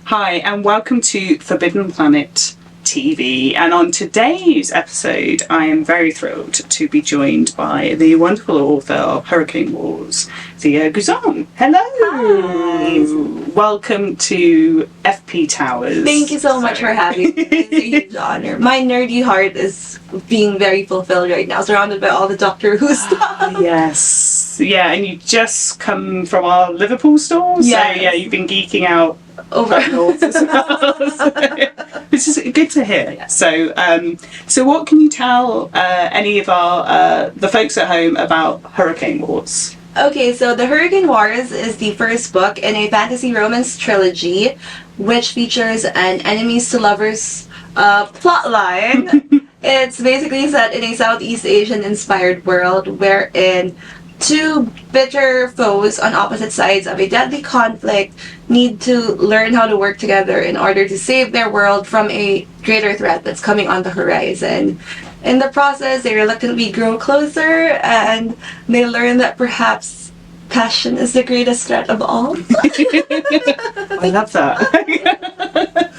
Hi, and welcome to Forbidden Planet TV. And on today's episode, I am very thrilled to be joined by the wonderful author of Hurricane Wars, Thea Guanzon. Hello! Hi. Welcome to FP Towers. Thank you so much for having me. It's a huge honor. My nerdy heart is being very fulfilled right now, surrounded by all the Doctor Who stuff. Yes. Yeah, and you just come from our Liverpool store, so Yes. yeah, you've been geeking out Over. north as well. Which is good to hear. Yeah. So what can you tell any of our the folks at home about Hurricane Wars? Okay, so The Hurricane Wars is the first book in a fantasy romance trilogy, which features an enemies to lovers plotline. It's basically set in a Southeast Asian inspired world wherein two bitter foes on opposite sides of a deadly conflict need to learn how to work together in order to save their world from a greater threat that's coming on the horizon. In the process, they reluctantly grow closer and they learn that perhaps passion is the greatest threat of all. I love that.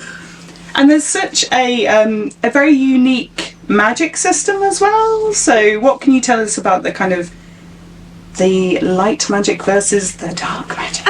And there's such a very unique magic system as well. So what can you tell us about the kind of the light magic versus the dark magic?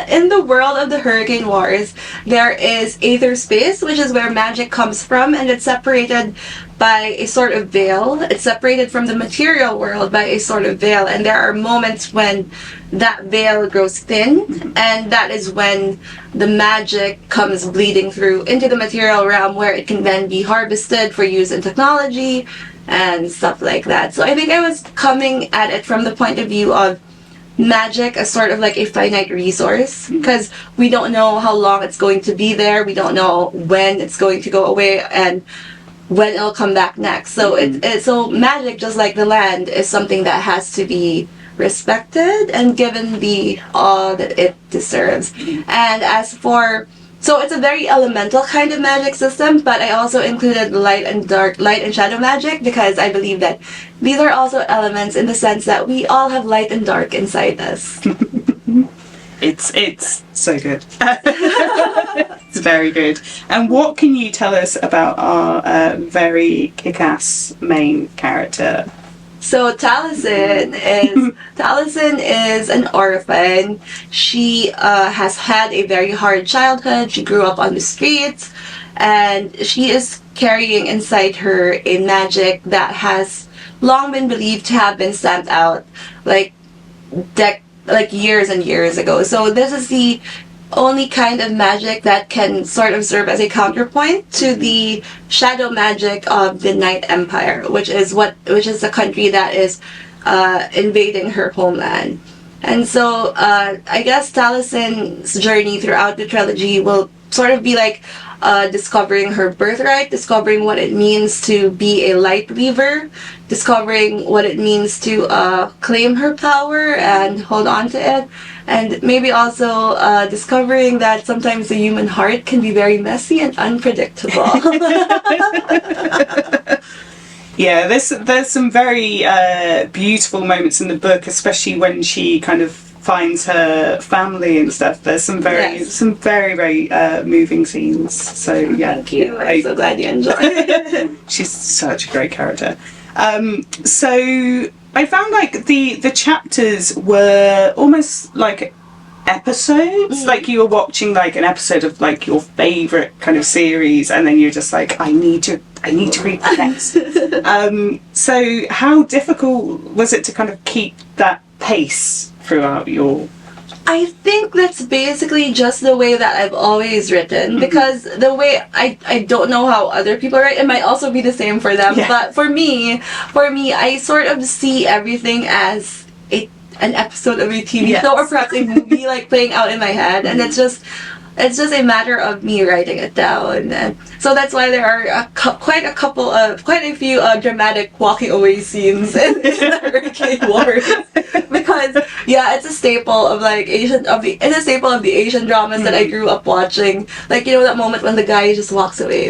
In the world of the Hurricane Wars, there is Aether Space, which is where magic comes from, and it's separated by a sort of veil. It's separated from the material world by a sort of veil, and there are moments when that veil grows thin, and that is when the magic comes bleeding through into the material realm, where it can then be harvested for use in technology and stuff like that. So I think I was coming at it from the point of view of magic as sort of like a finite resource, because we don't know how long it's going to be there, we don't know when it's going to go away and when it'll come back next. So so magic, just like the land, is something that has to be respected and given the awe that it deserves. And as for so it's a very elemental kind of magic system, but I also included light and shadow magic because I believe that these are also elements in the sense that we all have light and dark inside us. It's so good. It's very good. And what can you tell us about our very kick-ass main character? So Talasyn is an orphan. She has had a very hard childhood. She grew up on the streets, and she is carrying inside her a magic that has long been believed to have been stamped out, like years and years ago. So this is the only kind of magic that can sort of serve as a counterpoint to the shadow magic of the Night Empire, which is the country that is invading her homeland. And so I guess Talasyn's journey throughout the trilogy will sort of be like discovering her birthright, discovering what it means to be a light weaver, discovering what it means to claim her power and hold on to it, and maybe also discovering that sometimes the human heart can be very messy and unpredictable. Yeah, there's some very beautiful moments in the book, especially when she kind of finds her family and stuff. There's some very moving scenes. So yeah, Thank you. I'm so glad you enjoyed it. She's such a great character. So I found like the chapters were almost like episodes, like you were watching like an episode of like your favorite kind of series, and then you're just like, I need to read the next. So how difficult was it to kind of keep that pace throughout your... I think that's basically just the way that I've always written, because the way I don't know how other people write. It might also be the same for them, but for me, I sort of see everything as an episode of a TV show or perhaps a movie like playing out in my head, and it's just a matter of me writing it down. And so that's why there are quite a few dramatic walking away scenes in the Hurricane Wars, because it's a staple of the Asian dramas that I grew up watching. Like, you know, that moment when the guy just walks away.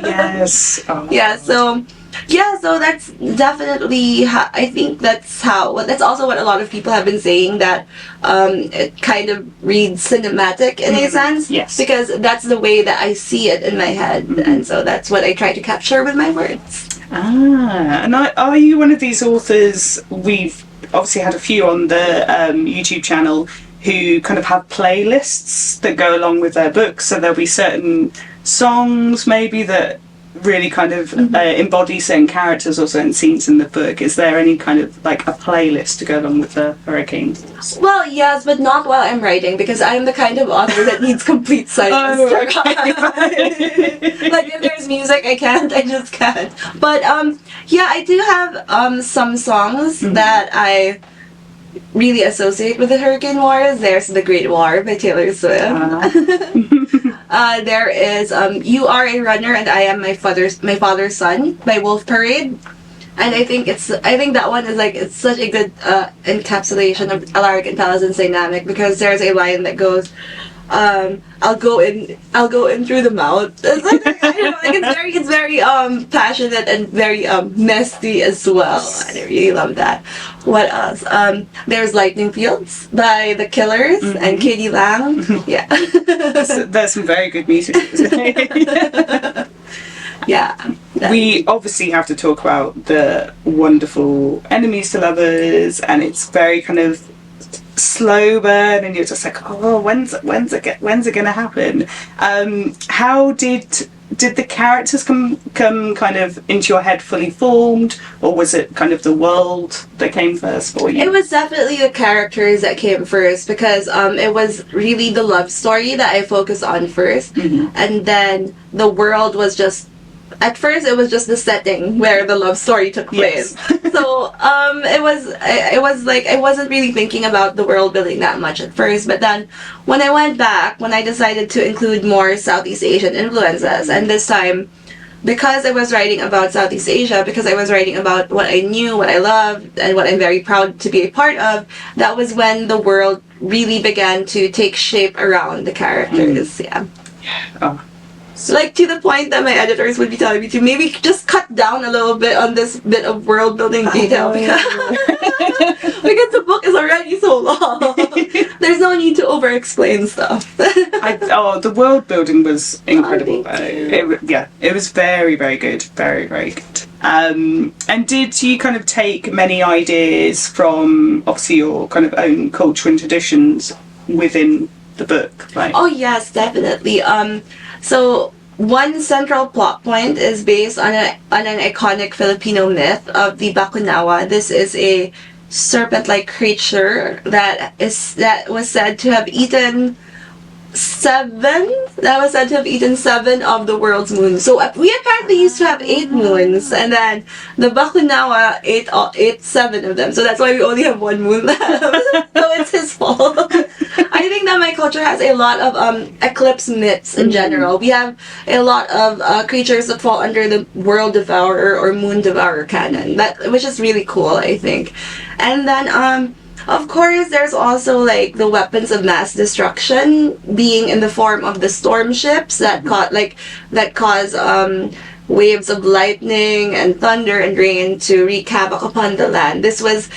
Yes. Oh. Yeah. So Yeah, so that's definitely I think that's also what a lot of people have been saying, that it kind of reads cinematic in a sense. Yes. Because that's the way that I see it in my head, and so that's what I try to capture with my words. And are you one of these authors? We've obviously had a few on the YouTube channel who kind of have playlists that go along with their books, so there'll be certain songs maybe that really kind of embody certain characters or certain scenes in the book. Is there any kind of like a playlist to go along with the Hurricane? Well, yes, but not while I'm writing, because I'm the kind of author that needs complete silence. Oh, okay. Like if there's music, I just can't. But yeah, I do have some songs that I really associate with the Hurricane Wars. There's The Great War by Taylor Swift. There is You Are a Runner and I Am My Father's Son by Wolf Parade. And I think that one is like, it's such a good encapsulation of Alaric and Talasyn's dynamic, because there's a line that goes, I'll go in through the mouth. It's like, I don't know, like it's very passionate and very nasty as well. And I really love that. What else? There's Lightning Fields by The Killers and Katie Lang. Yeah. There's some very good music. Yeah. We obviously have to talk about the wonderful Enemies to Lovers, and it's very kind of slow burn, and you're just like, oh, when's it gonna happen? How did the characters come kind of into your head fully formed, or was it kind of the world that came first for you? It was definitely the characters that came first, because it was really the love story that I focused on first, and then the world was just, at first it was just the setting where the love story took place. Yes. So it was like, I wasn't really thinking about the world building that much at first, but then when I went back, when I decided to include more Southeast Asian influences, and this time, because I was writing about Southeast Asia, because I was writing about what I knew, what I loved, and what I'm very proud to be a part of, that was when the world really began to take shape around the characters. Yeah. Oh. Like, to the point that my editors would be telling me to maybe just cut down a little bit on this bit of world building detail, because the book is already so long. There's no need to over explain stuff. The world building was incredible. Oh, it was very, very good. Very, very good. And did you kind of take many ideas from obviously your kind of own culture and traditions within the book? Right? Oh yes, definitely. So one central plot point is based on an iconic Filipino myth of the Bakunawa. This is a serpent-like creature that was said to have eaten seven of the world's moons. So we apparently used to have 8 moons, and then the Bakunawa ate 7 of them. So that's why we only have 1 moon left. So it's his fault. I think that my culture has a lot of eclipse myths in general. We have a lot of creatures that fall under the world devourer or moon devourer canon, which is really cool, I think. And then of course, there's also like the weapons of mass destruction being in the form of the storm ships that cause waves of lightning and thunder and rain to wreak havoc upon the land. This was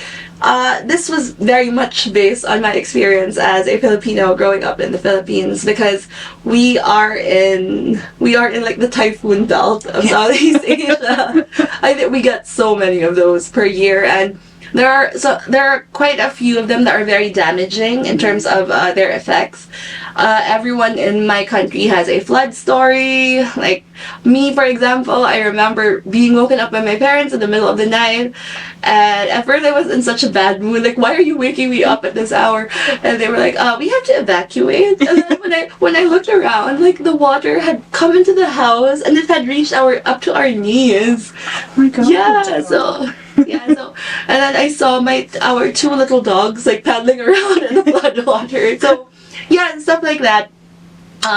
very much based on my experience as a Filipino growing up in the Philippines, because we are in like the typhoon belt of Southeast Asia. I think we get so many of those per year, and there are quite a few of them that are very damaging in terms of their effects. Everyone in my country has a flood story. Like me, for example, I remember being woken up by my parents in the middle of the night, and at first I was in such a bad mood. Like, why are you waking me up at this hour? And they were like, we have to evacuate. And then when I looked around, like the water had come into the house and it had reached up to our knees. Oh my God. So and then I saw our 2 little dogs like paddling around in the flood water. So yeah, and stuff like that.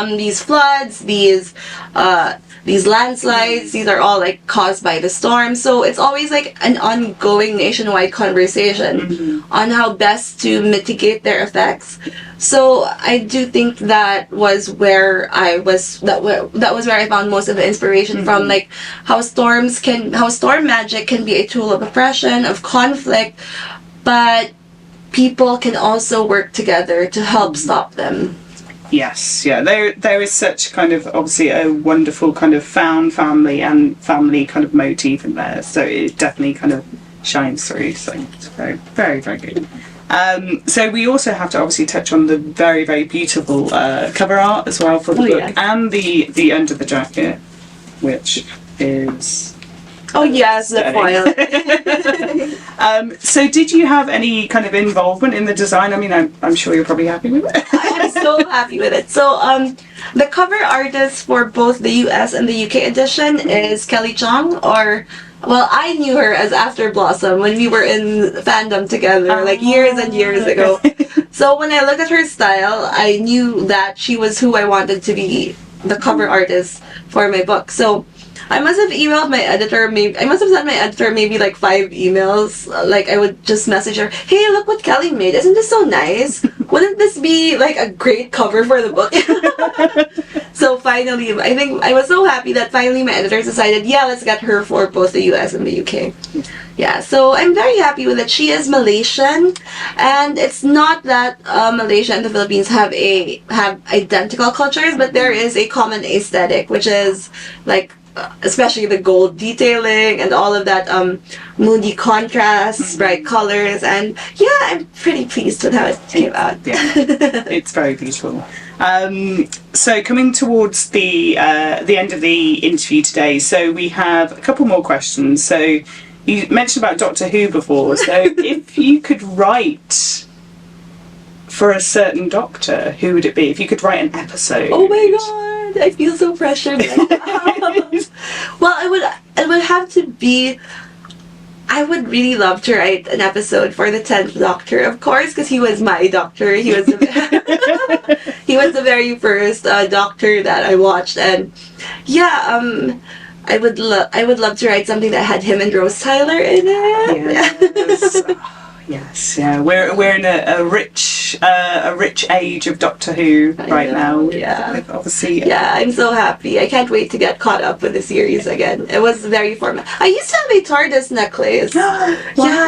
These floods, these these landslides, these are all like caused by the storm. So it's always like an ongoing nationwide conversation on how best to mitigate their effects. So I do think that was where I was, that was where I found most of the inspiration from, like how storm magic can be a tool of oppression, of conflict, but people can also work together to help stop them. Yes, yeah. There is such kind of, obviously, a wonderful kind of found family and family kind of motif in there. So it definitely kind of shines through. So it's very, very, very good. So we also have to obviously touch on the very, very beautiful cover art as well for the book, and the under the jacket, which is... Oh yes, the foil. So did you have any kind of involvement in the design? I mean, I'm sure you're probably happy with it. I'm so happy with it. So the cover artist for both the US and the UK edition is Kelly Chong, or, well, I knew her as After Blossom when we were in fandom together, like years and years ago. So when I looked at her style, I knew that she was who I wanted to be the cover artist for my book. So I must have emailed my editor, I must have sent my editor maybe like 5 emails. Like I would just message her, hey, look what Kelly made. Isn't this so nice? Wouldn't this be like a great cover for the book? So finally, I think I was so happy that finally my editors decided, yeah, let's get her for both the US and the UK. Yeah, so I'm very happy with it. She is Malaysian, and it's not that Malaysia and the Philippines have identical cultures, but there is a common aesthetic, which is like, especially the gold detailing and all of that moody contrasts, bright colors, and yeah, I'm pretty pleased with how it came out. Yeah, it's very beautiful. So coming towards the end of the interview today, so we have a couple more questions. So you mentioned about Doctor Who before, so if you could write for a certain doctor, who would it be? If you could write an episode? Oh my god, I feel so pressured. Well, it would have to be, I would really love to write an episode for the 10th Doctor, of course, because he was my doctor. He was he was the very first doctor that I watched, and yeah, I would love to write something that had him and Rose Tyler in it. Yes, yeah, we're in a rich age of Doctor Who right now. Yeah, obviously. Yeah, I'm so happy. I can't wait to get caught up with the series again. It was very formative. I used to have a TARDIS necklace. Yeah. Well,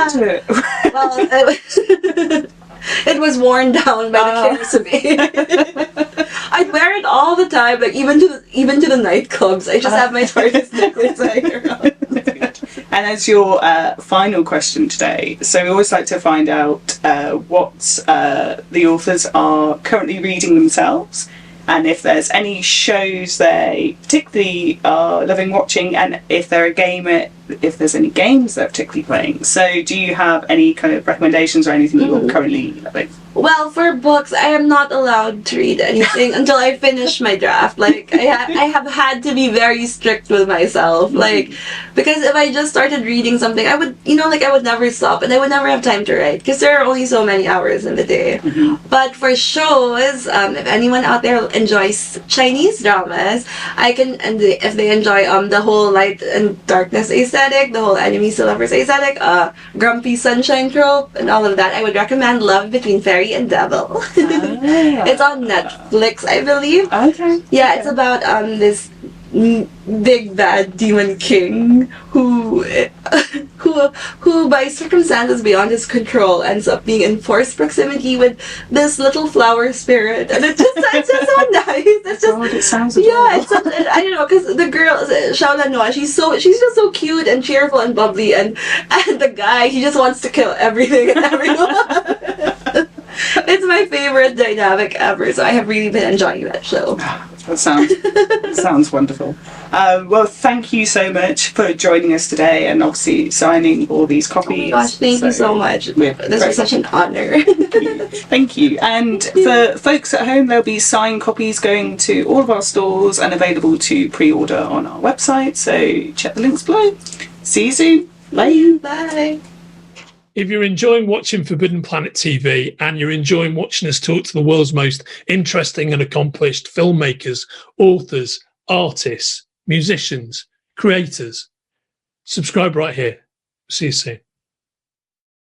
it was worn down by the cares of it. I'd wear it all the time, like even to the nightclubs. I just have my TARDIS necklace lying around. And as your final question today, so we always like to find out what the authors are currently reading themselves, and if there's any shows they particularly are loving watching, and if there's any games they're particularly playing. So do you have any kind of recommendations or anything you're currently loving? Well, for books, I am not allowed to read anything until I finish my draft. Like, I have had to be very strict with myself. Like, because if I just started reading something, I would never stop, and I would never have time to write, because there are only so many hours in the day. But for shows, if anyone out there enjoys Chinese dramas, if they enjoy the whole light and darkness aesthetic, the whole enemies to lovers aesthetic, grumpy sunshine trope, and all of that, I would recommend Love Between Fairy and Devil. It's on Netflix, I believe. Okay. Yeah, it's about this big bad demon king who by circumstances beyond his control ends up being in forced proximity with this little flower spirit, and it's just so nice. It's just, it sounds adorable. Yeah, I don't know, because the girl Xiao Noa, she's just so cute and cheerful and bubbly, and the guy, he just wants to kill everything and everyone. It's my favorite dynamic ever, so I have really been enjoying that show. That sounds wonderful. Well, thank you so much for joining us today, and obviously signing all these copies. Oh my gosh, thank you so much. This was such an honor. Thank you. And for folks at home, there'll be signed copies going to all of our stores and available to pre-order on our website, so check the links below. See you soon. Bye. Bye. If you're enjoying watching Forbidden Planet TV and you're enjoying watching us talk to the world's most interesting and accomplished filmmakers, authors, artists, musicians, creators. Subscribe right here. See you soon.